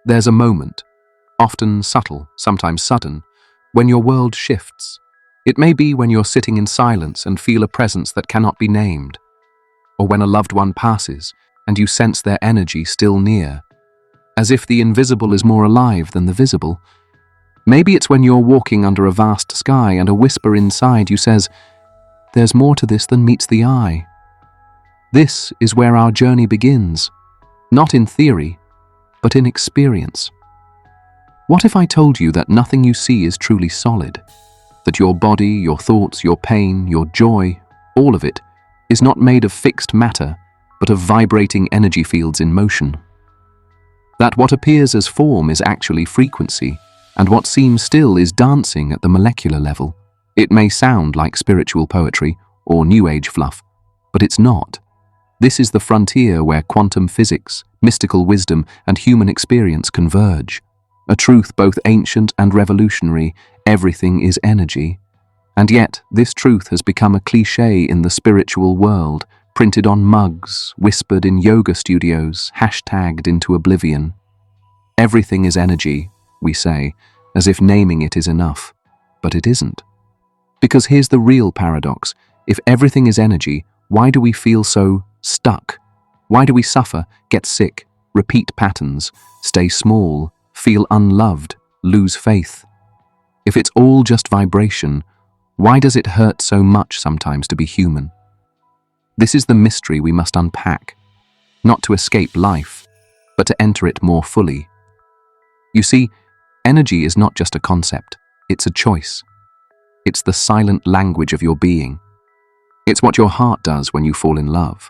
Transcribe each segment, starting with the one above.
There's a moment, often subtle, sometimes sudden, when your world shifts. It may be when you're sitting in silence and feel a presence that cannot be named, or when a loved one passes and you sense their energy still near, as if the invisible is more alive than the visible. Maybe it's when you're walking under a vast sky and a whisper inside you says, "There's more to this than meets the eye." This is where our journey begins, not in theory, but in experience. What if I told you that nothing you see is truly solid? That your body, your thoughts, your pain, your joy, all of it, is not made of fixed matter, but of vibrating energy fields in motion? That what appears as form is actually frequency, and what seems still is dancing at the molecular level. It may sound like spiritual poetry or New Age fluff, but it's not. This is the frontier where quantum physics, mystical wisdom, and human experience converge. A truth both ancient and revolutionary: everything is energy. And yet, this truth has become a cliché in the spiritual world, printed on mugs, whispered in yoga studios, hashtagged into oblivion. Everything is energy, we say, as if naming it is enough. But it isn't. Because here's the real paradox. If everything is energy, why do we feel so stuck? Why do we suffer, get sick, repeat patterns, stay small, feel unloved, lose faith? If it's all just vibration, why does it hurt so much sometimes to be human? This is the mystery we must unpack, not to escape life, but to enter it more fully. You see, energy is not just a concept, it's a choice. It's the silent language of your being. It's what your heart does when you fall in love.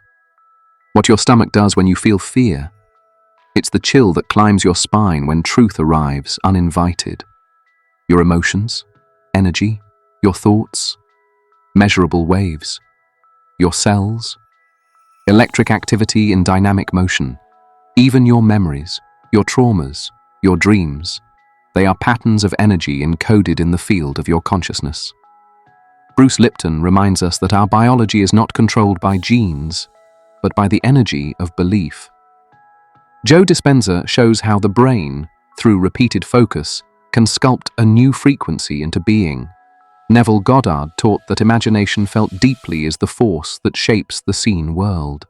What your stomach does when you feel fear. It's the chill that climbs your spine when truth arrives uninvited. Your emotions, energy, your thoughts, measurable waves. Your cells, electric activity in dynamic motion. Even your memories, your traumas, your dreams. They are patterns of energy encoded in the field of your consciousness. Bruce Lipton reminds us that our biology is not controlled by genes, but by the energy of belief. Joe Dispenza shows how the brain, through repeated focus, can sculpt a new frequency into being. Neville Goddard taught that imagination felt deeply is the force that shapes the seen world.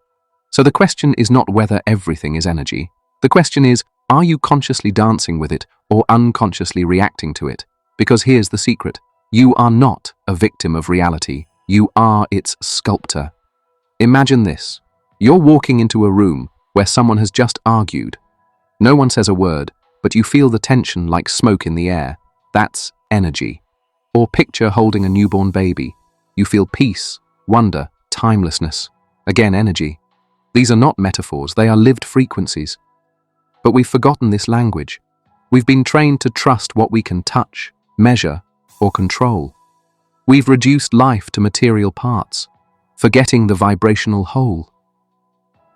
So the question is not whether everything is energy. The question is, are you consciously dancing with it or unconsciously reacting to it? Because here's the secret. You are not a victim of reality. You are its sculptor. Imagine this. You're walking into a room where someone has just argued. No one says a word, but you feel the tension like smoke in the air. That's energy. Or picture holding a newborn baby. You feel peace, wonder, timelessness. Again, energy. These are not metaphors, they are lived frequencies. But we've forgotten this language. We've been trained to trust what we can touch, measure, or control. We've reduced life to material parts, forgetting the vibrational whole.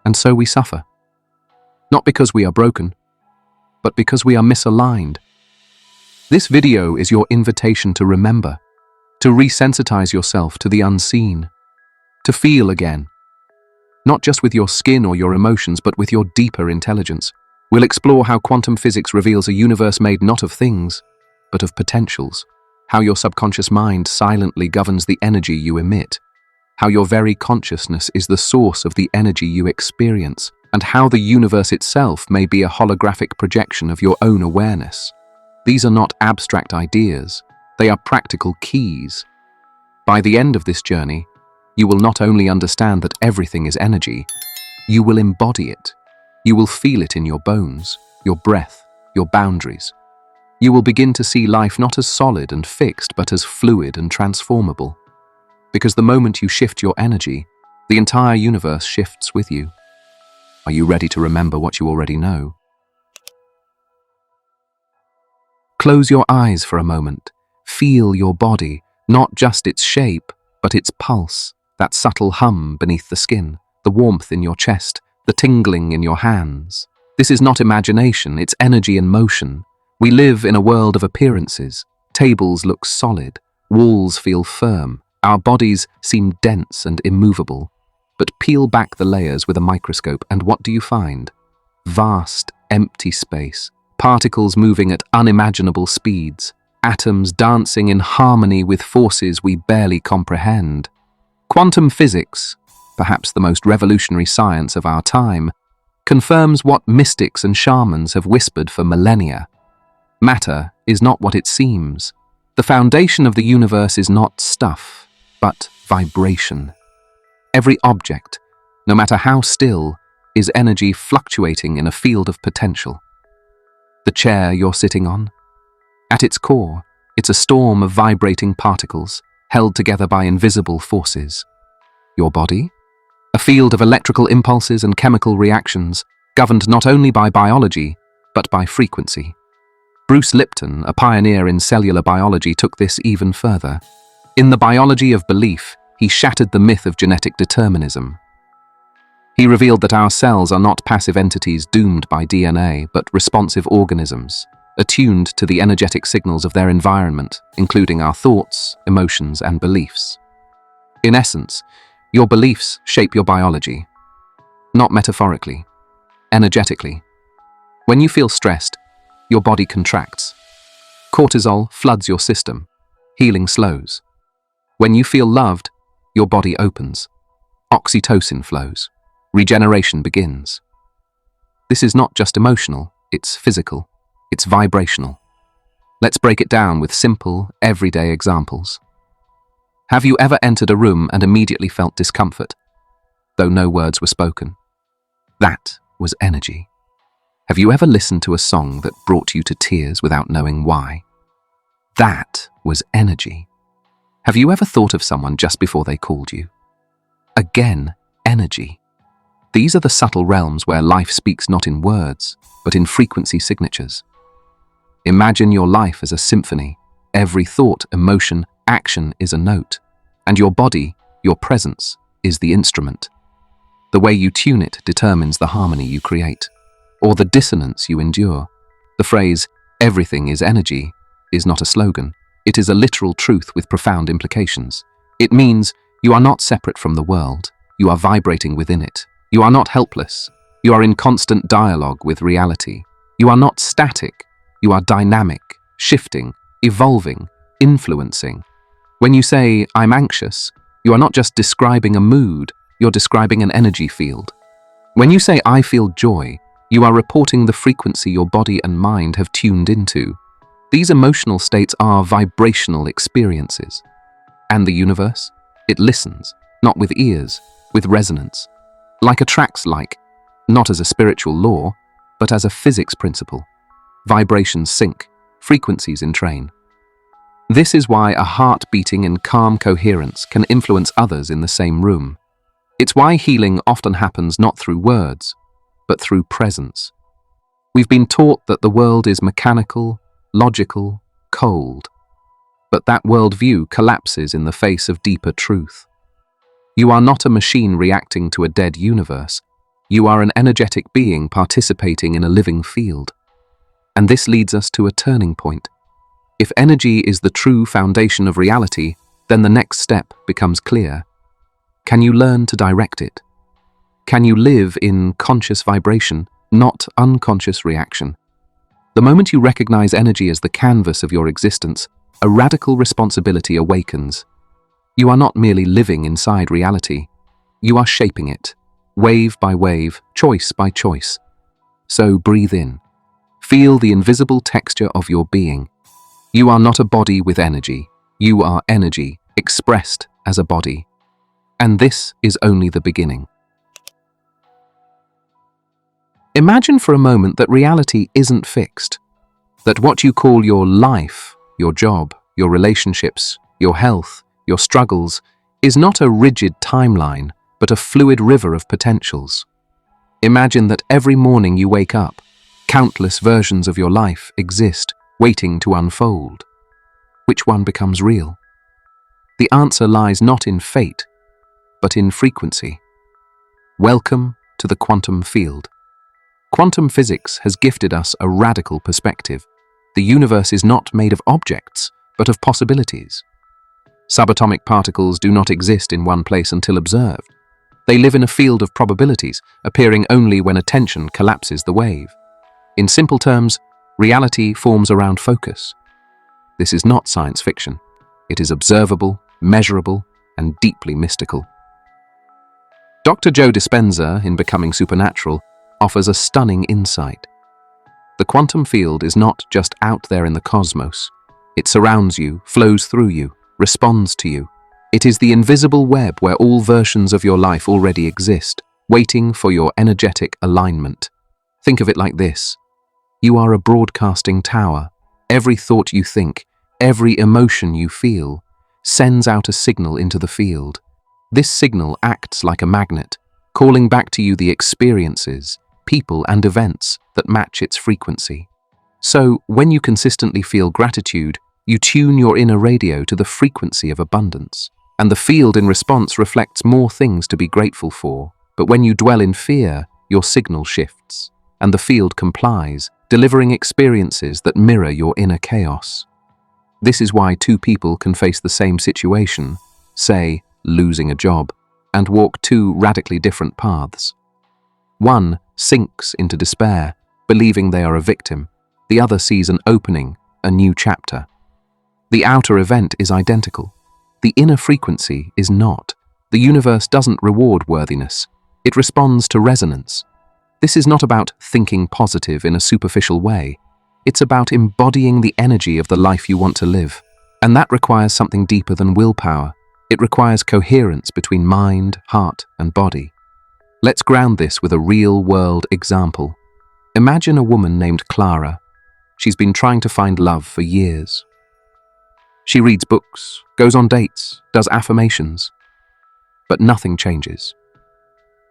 And so we suffer. Not because we are broken, but because we are misaligned. This video is your invitation to remember, to resensitize yourself to the unseen, to feel again. Not just with your skin or your emotions, but with your deeper intelligence. We'll explore how quantum physics reveals a universe made not of things, but of potentials. How your subconscious mind silently governs the energy you emit. How your very consciousness is the source of the energy you experience. And how the universe itself may be a holographic projection of your own awareness. These are not abstract ideas, they are practical keys. By the end of this journey, you will not only understand that everything is energy, you will embody it. You will feel it in your bones, your breath, your boundaries. You will begin to see life not as solid and fixed, but as fluid and transformable. Because the moment you shift your energy, the entire universe shifts with you. Are you ready to remember what you already know? Close your eyes for a moment. Feel your body, not just its shape, but its pulse, that subtle hum beneath the skin, the warmth in your chest, the tingling in your hands. This is not imagination, it's energy in motion. We live in a world of appearances. Tables look solid, walls feel firm, our bodies seem dense and immovable. But peel back the layers with a microscope and what do you find? Vast, empty space, particles moving at unimaginable speeds, atoms dancing in harmony with forces we barely comprehend. Quantum physics, perhaps the most revolutionary science of our time, confirms what mystics and shamans have whispered for millennia. Matter is not what it seems. The foundation of the universe is not stuff, but vibration. Every object, no matter how still, is energy fluctuating in a field of potential. The chair you're sitting on? At its core, it's a storm of vibrating particles, held together by invisible forces. Your body? A field of electrical impulses and chemical reactions, governed not only by biology, but by frequency. Bruce Lipton, a pioneer in cellular biology, took this even further. In The Biology of Belief, he shattered the myth of genetic determinism. He revealed that our cells are not passive entities doomed by DNA, but responsive organisms, attuned to the energetic signals of their environment, including our thoughts, emotions, and beliefs. In essence, your beliefs shape your biology. Not metaphorically, energetically. When you feel stressed, your body contracts. Cortisol floods your system. Healing slows. When you feel loved, your body opens. Oxytocin flows. Regeneration begins. This is not just emotional, it's physical, it's vibrational. Let's break it down with simple, everyday examples. Have you ever entered a room and immediately felt discomfort, though no words were spoken? That was energy. Have you ever listened to a song that brought you to tears without knowing why? That was energy. Have you ever thought of someone just before they called you? Again, energy. These are the subtle realms where life speaks not in words, but in frequency signatures. Imagine your life as a symphony. Every thought, emotion, action is a note, and your body, your presence, is the instrument. The way you tune it determines the harmony you create, or the dissonance you endure. The phrase, "everything is energy," is not a slogan. It is a literal truth with profound implications. It means you are not separate from the world, you are vibrating within it. You are not helpless. You are in constant dialogue with reality. You are not static. You are dynamic, shifting, evolving, influencing. When you say, "I'm anxious," you are not just describing a mood, you're describing an energy field. When you say, "I feel joy," you are reporting the frequency your body and mind have tuned into. These emotional states are vibrational experiences. And the universe? It listens, not with ears, with resonance. Like attracts like, not as a spiritual law, but as a physics principle. Vibrations sync, frequencies entrain. This is why a heart beating in calm coherence can influence others in the same room. It's why healing often happens not through words, but through presence. We've been taught that the world is mechanical, logical, cold. But that worldview collapses in the face of deeper truth. You are not a machine reacting to a dead universe. You are an energetic being participating in a living field. And this leads us to a turning point. If energy is the true foundation of reality, then the next step becomes clear. Can you learn to direct it? Can you live in conscious vibration, not unconscious reaction? The moment you recognize energy as the canvas of your existence, a radical responsibility awakens. You are not merely living inside reality. You are shaping it, wave by wave, choice by choice. So breathe in. Feel the invisible texture of your being. You are not a body with energy. You are energy, expressed as a body. And this is only the beginning. Imagine for a moment that reality isn't fixed. That what you call your life, your job, your relationships, your health, your struggles, is not a rigid timeline, but a fluid river of potentials. Imagine that every morning you wake up, countless versions of your life exist, waiting to unfold. Which one becomes real? The answer lies not in fate, but in frequency. Welcome to the quantum field. Quantum physics has gifted us a radical perspective. The universe is not made of objects, but of possibilities. Subatomic particles do not exist in one place until observed. They live in a field of probabilities, appearing only when attention collapses the wave. In simple terms, Reality forms around focus. This is not science fiction. It is observable, measurable, and deeply mystical. Dr. Joe Dispenza, in Becoming Supernatural, offers a stunning insight. The quantum field is not just out there in the cosmos. It surrounds you, flows through you, responds to you. It is the invisible web where all versions of your life already exist, waiting for your energetic alignment. Think of it like this. You are a broadcasting tower. Every thought you think, every emotion you feel, sends out a signal into the field. This signal acts like a magnet, calling back to you the experiences, people, and events that match its frequency. So, when you consistently feel gratitude, you tune your inner radio to the frequency of abundance, and the field in response reflects more things to be grateful for. But when you dwell in fear, your signal shifts, and the field complies, delivering experiences that mirror your inner chaos. This is why two people can face the same situation, say, losing a job, and walk two radically different paths. One sinks into despair, believing they are a victim. The other sees an opening, a new chapter. The outer event is identical. The inner frequency is not. The universe doesn't reward worthiness. It responds to resonance. This is not about thinking positive in a superficial way. It's about embodying the energy of the life you want to live. And that requires something deeper than willpower. It requires coherence between mind, heart, and body. Let's ground this with a real-world example. Imagine a woman named Clara. She's been trying to find love for years. She reads books, goes on dates, does affirmations, but nothing changes.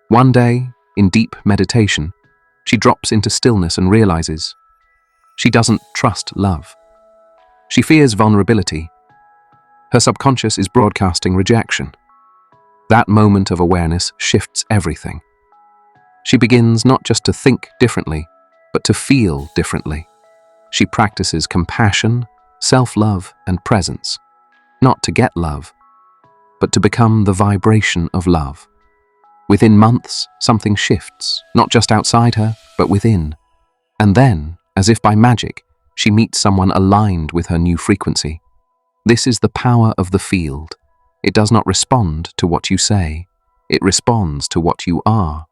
One day, in deep meditation, she drops into stillness and realizes she doesn't trust love. She fears vulnerability. Her subconscious is broadcasting rejection. That moment of awareness shifts everything. She begins not just to think differently, but to feel differently. She practices compassion, self-love, and presence, not to get love, but to become the vibration of love. Within months, something shifts, not just outside her, but within. And then, as if by magic, she meets someone aligned with her new frequency. This is the power of the field. It does not respond to what you say. It responds to what you are.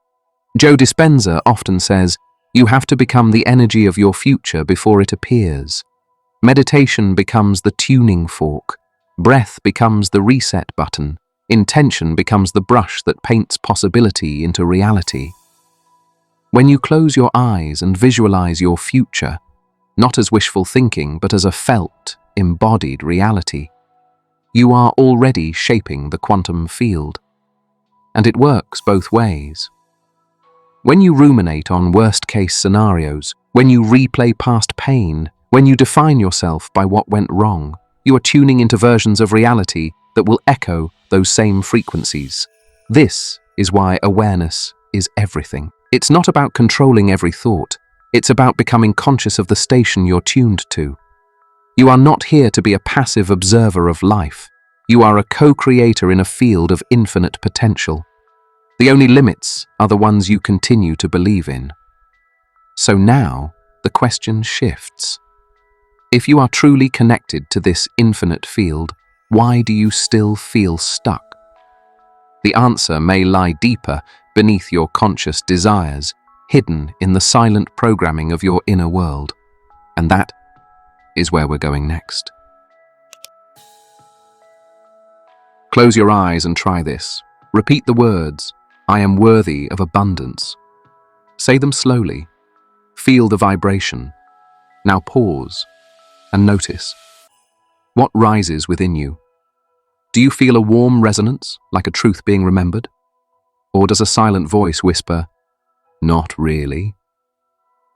Joe Dispenza often says, you have to become the energy of your future before it appears. Meditation becomes the tuning fork. Breath becomes the reset button. Intention becomes the brush that paints possibility into reality. When you close your eyes and visualize your future, not as wishful thinking, but as a felt, embodied reality, you are already shaping the quantum field. And it works both ways. When you ruminate on worst-case scenarios, when you replay past pain, when you define yourself by what went wrong, you are tuning into versions of reality that will echo those same frequencies. This is why awareness is everything. It's not about controlling every thought. It's about becoming conscious of the station you're tuned to. You are not here to be a passive observer of life. You are a co-creator in a field of infinite potential. The only limits are the ones you continue to believe in. So now, the question shifts. If you are truly connected to this infinite field, why do you still feel stuck? The answer may lie deeper beneath your conscious desires, hidden in the silent programming of your inner world. And that is where we're going next. Close your eyes and try this. Repeat the words, I am worthy of abundance. Say them slowly. Feel the vibration. Now pause and notice. What rises within you? Do you feel a warm resonance, like a truth being remembered? Or does a silent voice whisper, not really?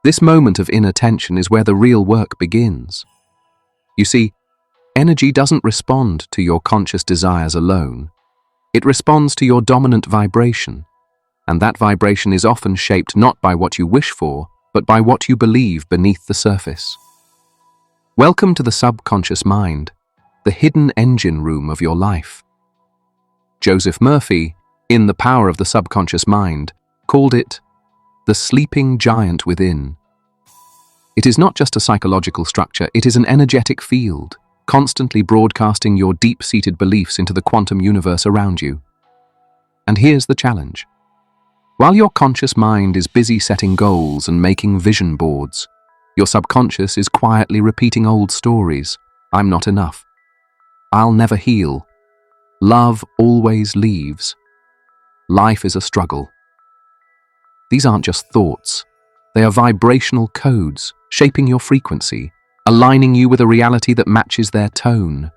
This moment of inner tension is where the real work begins. You see, energy doesn't respond to your conscious desires alone. It responds to your dominant vibration, and that vibration is often shaped not by what you wish for, but by what you believe beneath the surface. Welcome to the subconscious mind, the hidden engine room of your life. Joseph Murphy, in The Power of the Subconscious Mind, called it the sleeping giant within. It is not just a psychological structure, it is an energetic field, constantly broadcasting your deep-seated beliefs into the quantum universe around you. And here's the challenge. While your conscious mind is busy setting goals and making vision boards, your subconscious is quietly repeating old stories. I'm not enough. I'll never heal. Love always leaves. Life is a struggle. These aren't just thoughts. They are vibrational codes, shaping your frequency, aligning you with a reality that matches their tone.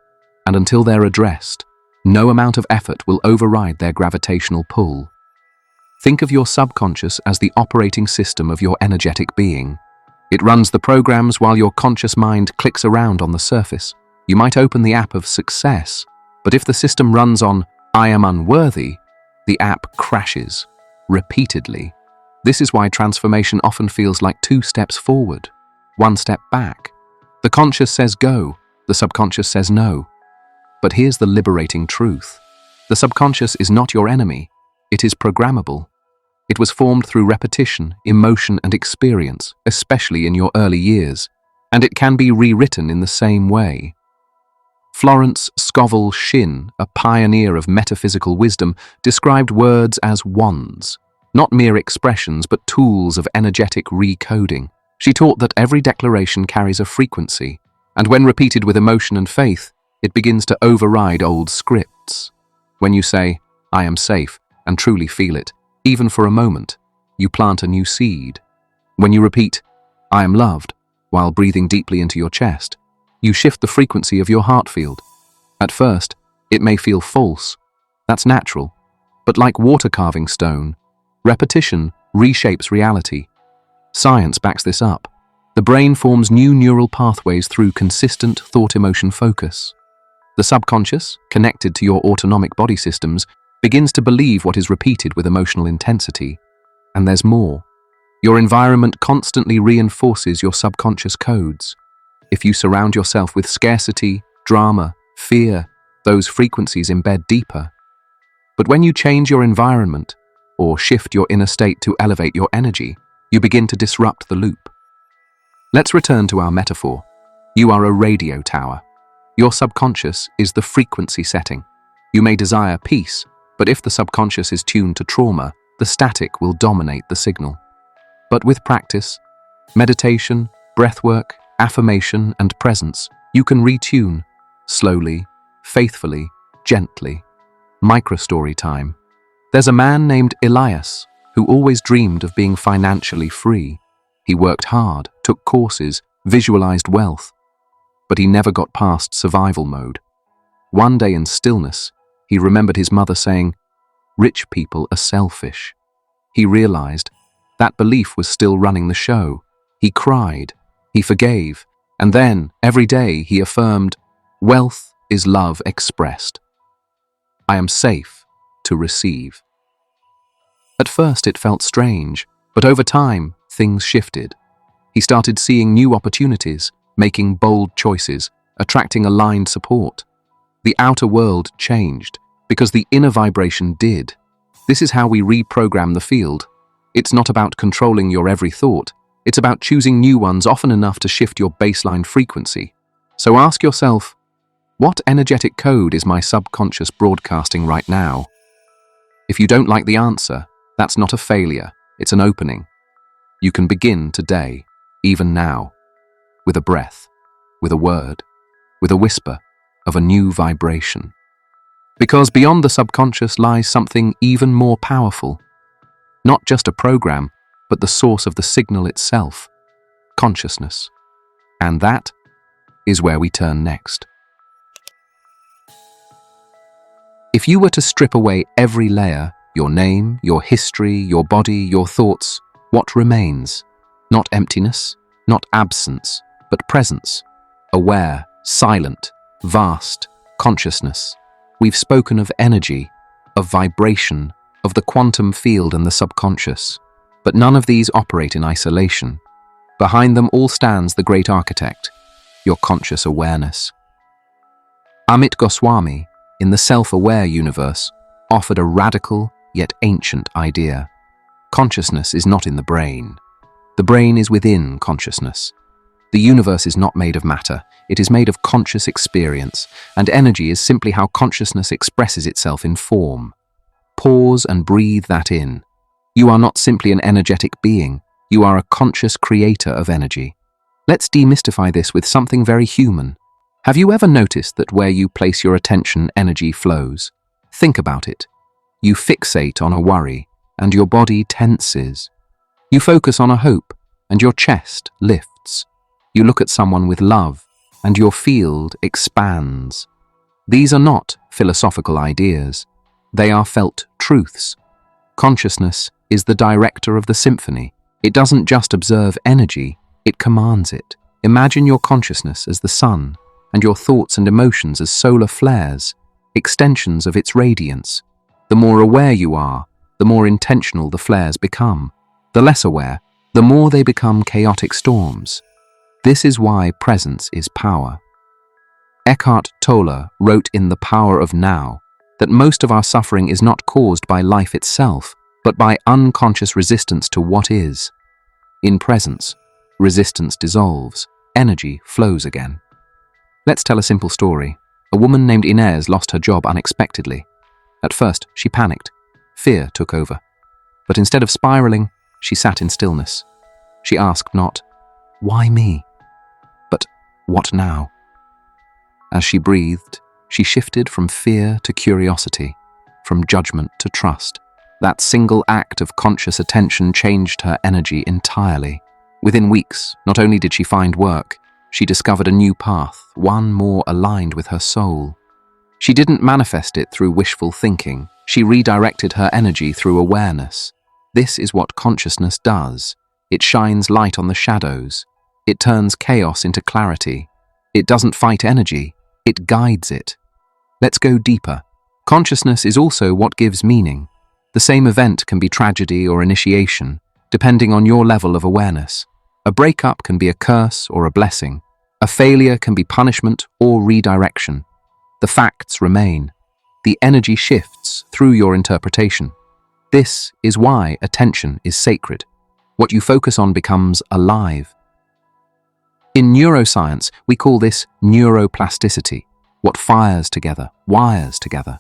And until they're addressed, no amount of effort will override their gravitational pull. Think of your subconscious as the operating system of your energetic being. It runs the programs while your conscious mind clicks around on the surface. You might open the app of success, but if the system runs on "I am unworthy," the app crashes repeatedly. This is why transformation often feels like 2 steps forward, 1 step back. The conscious says go, the subconscious says no. But here's the liberating truth. The subconscious is not your enemy. It is programmable. It was formed through repetition, emotion, and experience, especially in your early years, and it can be rewritten in the same way. Florence Scovel Shinn, a pioneer of metaphysical wisdom, described words as wands, not mere expressions but tools of energetic recoding. She taught that every declaration carries a frequency, and when repeated with emotion and faith, it begins to override old scripts. When you say, "I am safe," and truly feel it, even for a moment, you plant a new seed. When you repeat, "I am loved," while breathing deeply into your chest, you shift the frequency of your heart field. At first, it may feel false. That's natural. But like water carving stone, repetition reshapes reality. Science backs this up. The brain forms new neural pathways through consistent thought-emotion focus. The subconscious, connected to your autonomic body systems, begins to believe what is repeated with emotional intensity. And there's more. Your environment constantly reinforces your subconscious codes. If you surround yourself with scarcity, drama, fear, those frequencies embed deeper. But when you change your environment, or shift your inner state to elevate your energy, you begin to disrupt the loop. Let's return to our metaphor. You are a radio tower. Your subconscious is the frequency setting. You may desire peace, but if the subconscious is tuned to trauma, the static will dominate the signal. But with practice, meditation, breathwork, affirmation, and presence, you can retune, slowly, faithfully, gently. Microstory time. There's a man named Elias who always dreamed of being financially free. He worked hard, took courses, visualized wealth, but he never got past survival mode. One day in stillness, he remembered his mother saying, "Rich people are selfish." He realized that belief was still running the show. He cried, he forgave, and then, every day, he affirmed, "Wealth is love expressed. I am safe to receive." At first it felt strange, but over time, things shifted. He started seeing new opportunities, making bold choices, attracting aligned support. The outer world changed, because the inner vibration did. This is how we reprogram the field. It's not about controlling your every thought, it's about choosing new ones often enough to shift your baseline frequency. So ask yourself, what energetic code is my subconscious broadcasting right now? If you don't like the answer, that's not a failure, it's an opening. You can begin today, even now, with a breath, with a word, with a whisper of a new vibration. Because beyond the subconscious lies something even more powerful. Not just a program, but the source of the signal itself, consciousness. And that is where we turn next. If you were to strip away every layer, your name, your history, your body, your thoughts, what remains? Not emptiness, not absence, but presence. Aware, silent, vast, consciousness. We've spoken of energy, of vibration, of the quantum field and the subconscious. But none of these operate in isolation. Behind them all stands the great architect, your conscious awareness. Amit Goswami, in the self-aware universe, offered a radical yet ancient idea. Consciousness is not in the brain. The brain is within consciousness. The universe is not made of matter, it is made of conscious experience, and energy is simply how consciousness expresses itself in form. Pause and breathe that in. You are not simply an energetic being, you are a conscious creator of energy. Let's demystify this with something very human. Have you ever noticed that where you place your attention, energy flows? Think about it. You fixate on a worry, and your body tenses. You focus on a hope, and your chest lifts. You look at someone with love, and your field expands. These are not philosophical ideas. They are felt truths. Consciousness is the director of the symphony. It doesn't just observe energy, it commands it. Imagine your consciousness as the sun, and your thoughts and emotions as solar flares, extensions of its radiance. The more aware you are, the more intentional the flares become. The less aware, the more they become chaotic storms. This is why presence is power. Eckhart Tolle wrote in The Power of Now that most of our suffering is not caused by life itself, but by unconscious resistance to what is. In presence, resistance dissolves, energy flows again. Let's tell a simple story. A woman named Inez lost her job unexpectedly. At first, she panicked. Fear took over. But instead of spiraling, she sat in stillness. She asked not, "Why me?" but "What now?" As she breathed, she shifted from fear to curiosity, from judgment to trust. That single act of conscious attention changed her energy entirely. Within weeks, not only did she find work, she discovered a new path, one more aligned with her soul. She didn't manifest it through wishful thinking. She redirected her energy through awareness. This is what consciousness does. It shines light on the shadows. It turns chaos into clarity. It doesn't fight energy. It guides it. Let's go deeper. Consciousness is also what gives meaning. The same event can be tragedy or initiation, depending on your level of awareness. A breakup can be a curse or a blessing. A failure can be punishment or redirection. The facts remain. The energy shifts through your interpretation. This is why attention is sacred. What you focus on becomes alive. In neuroscience, we call this neuroplasticity. What fires together, wires together.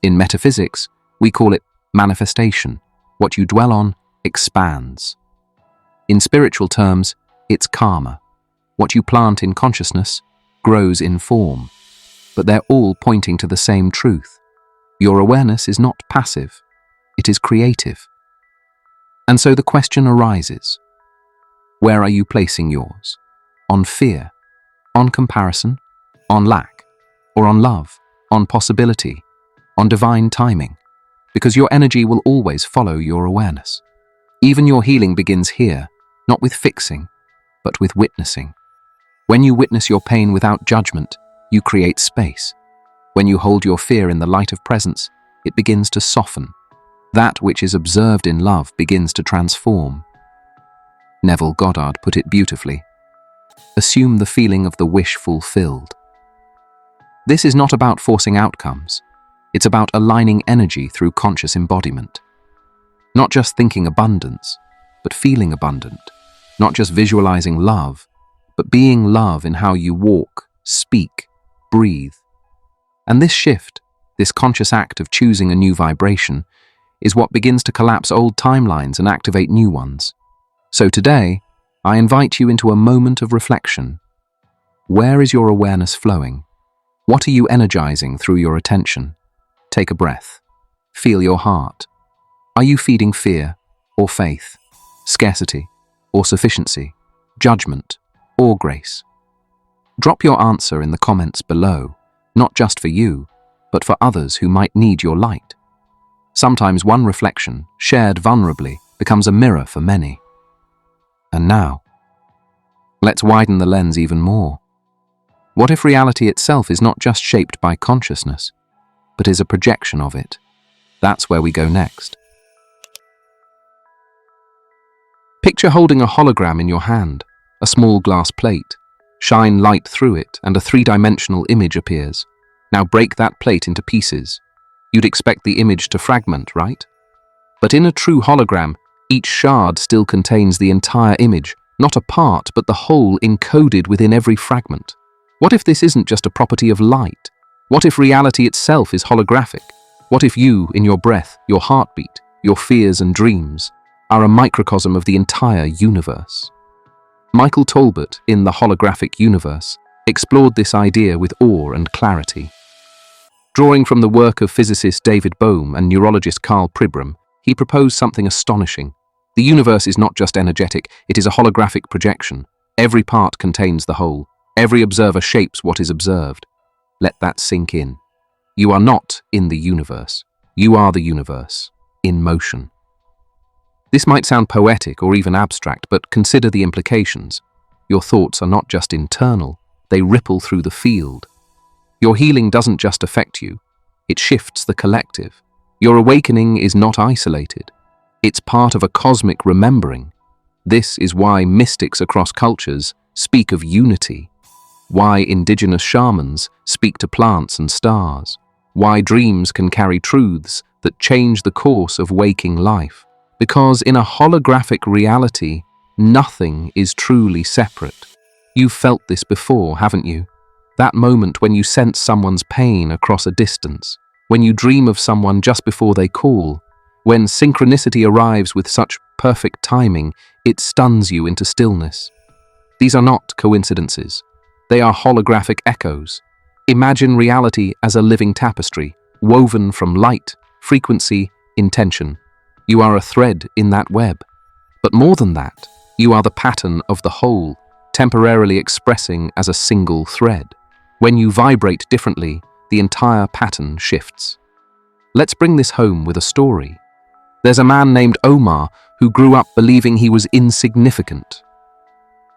In metaphysics, we call it manifestation. What you dwell on expands. In spiritual terms, it's karma. What you plant in consciousness grows in form. But they're all pointing to the same truth. Your awareness is not passive, it is creative. And so the question arises, where are you placing yours? On fear, on comparison, on lack, or on love, on possibility, on divine timing? Because your energy will always follow your awareness. Even your healing begins here, not with fixing, but with witnessing. When you witness your pain without judgment, you create space. When you hold your fear in the light of presence, it begins to soften. That which is observed in love begins to transform. Neville Goddard put it beautifully. Assume the feeling of the wish fulfilled. This is not about forcing outcomes. It's about aligning energy through conscious embodiment. Not just thinking abundance, but feeling abundant. Not just visualizing love, but being love in how you walk, speak, breathe. And this shift, this conscious act of choosing a new vibration, is what begins to collapse old timelines and activate new ones. So today, I invite you into a moment of reflection. Where is your awareness flowing? What are you energizing through your attention? Take a breath. Feel your heart. Are you feeding fear or faith, scarcity or sufficiency, judgment or grace? Drop your answer in the comments below, not just for you, but for others who might need your light. Sometimes one reflection, shared vulnerably, becomes a mirror for many. And now, let's widen the lens even more. What if reality itself is not just shaped by consciousness, but is a projection of it? That's where we go next. Picture holding a hologram in your hand, a small glass plate. Shine light through it and a three-dimensional image appears. Now break that plate into pieces. You'd expect the image to fragment, right? But in a true hologram, each shard still contains the entire image, not a part, but the whole encoded within every fragment. What if this isn't just a property of light? What if reality itself is holographic? What if you, in your breath, your heartbeat, your fears and dreams, are a microcosm of the entire universe? Michael Talbot, in The Holographic Universe, explored this idea with awe and clarity. Drawing from the work of physicist David Bohm and neurologist Carl Pribram, he proposed something astonishing. The universe is not just energetic, it is a holographic projection. Every part contains the whole. Every observer shapes what is observed. Let that sink in. You are not in the universe. You are the universe, in motion. This might sound poetic or even abstract, but consider the implications. Your thoughts are not just internal, they ripple through the field. Your healing doesn't just affect you, it shifts the collective. Your awakening is not isolated. It's part of a cosmic remembering. This is why mystics across cultures speak of unity, why indigenous shamans speak to plants and stars, why dreams can carry truths that change the course of waking life. Because in a holographic reality, nothing is truly separate. You've felt this before, haven't you? That moment when you sense someone's pain across a distance, when you dream of someone just before they call, when synchronicity arrives with such perfect timing, it stuns you into stillness. These are not coincidences. They are holographic echoes. Imagine reality as a living tapestry, woven from light, frequency, intention. You are a thread in that web. But more than that, you are the pattern of the whole, temporarily expressing as a single thread. When you vibrate differently, the entire pattern shifts. Let's bring this home with a story. There's a man named Omar who grew up believing he was insignificant.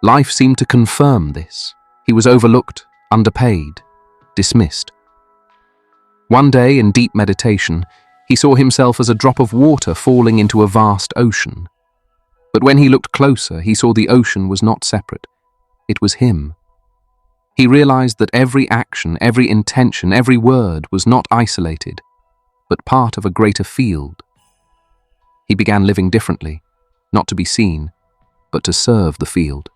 Life seemed to confirm this. He was overlooked, underpaid, dismissed. One day, in deep meditation, he saw himself as a drop of water falling into a vast ocean. But when he looked closer, he saw the ocean was not separate. It was him. He realized that every action, every intention, every word was not isolated, but part of a greater field. He began living differently, not to be seen, but to serve the field.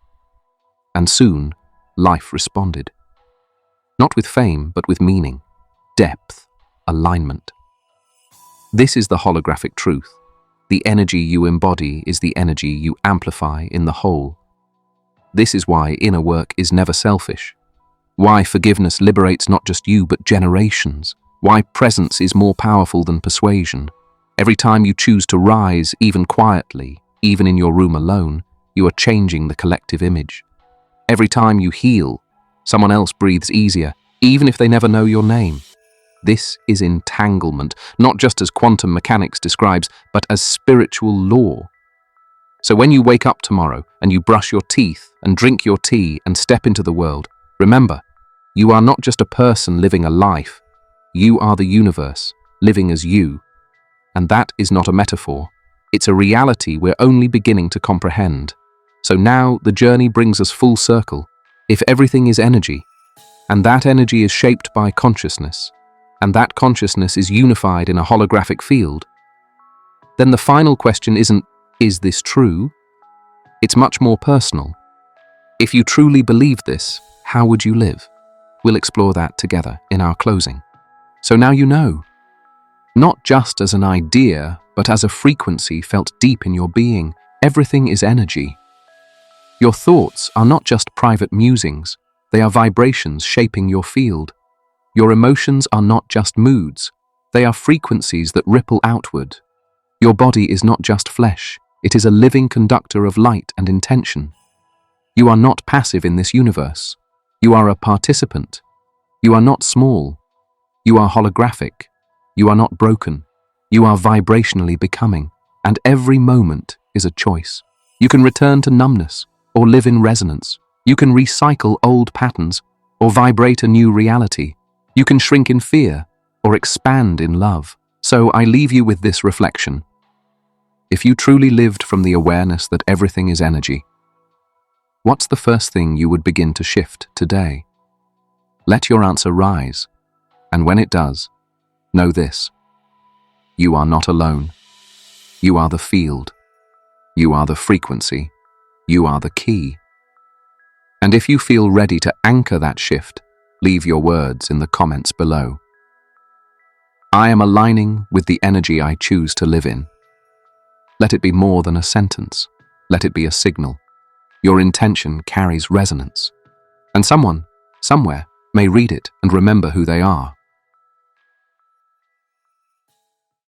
And soon, life responded. Not with fame, but with meaning, depth, alignment. This is the holographic truth. The energy you embody is the energy you amplify in the whole. This is why inner work is never selfish. Why forgiveness liberates not just you, but generations. Why presence is more powerful than persuasion. Every time you choose to rise, even quietly, even in your room alone, you are changing the collective image. Every time you heal, someone else breathes easier, even if they never know your name. This is entanglement, not just as quantum mechanics describes, but as spiritual law. So when you wake up tomorrow and you brush your teeth and drink your tea and step into the world, remember, you are not just a person living a life. You are the universe, living as you. And that is not a metaphor. It's a reality we're only beginning to comprehend. So now the journey brings us full circle. If everything is energy, and that energy is shaped by consciousness, and that consciousness is unified in a holographic field, then the final question isn't, is this true? It's much more personal. If you truly believe this, how would you live? We'll explore that together in our closing. So now you know. Not just as an idea, but as a frequency felt deep in your being, everything is energy. Your thoughts are not just private musings, they are vibrations shaping your field. Your emotions are not just moods, they are frequencies that ripple outward. Your body is not just flesh, it is a living conductor of light and intention. You are not passive in this universe. You are a participant. You are not small. You are holographic. You are not broken. You are vibrationally becoming, and every moment is a choice. You can return to numbness, or live in resonance. You can recycle old patterns, or vibrate a new reality. You can shrink in fear, or expand in love. So I leave you with this reflection. If you truly lived from the awareness that everything is energy, what's the first thing you would begin to shift today? Let your answer rise, and when it does, know this: you are not alone. You are the field. You are the frequency. You are the key. And if you feel ready to anchor that shift, leave your words in the comments below. I am aligning with the energy I choose to live in. Let it be more than a sentence. Let it be a signal. Your intention carries resonance. And someone, somewhere, may read it and remember who they are.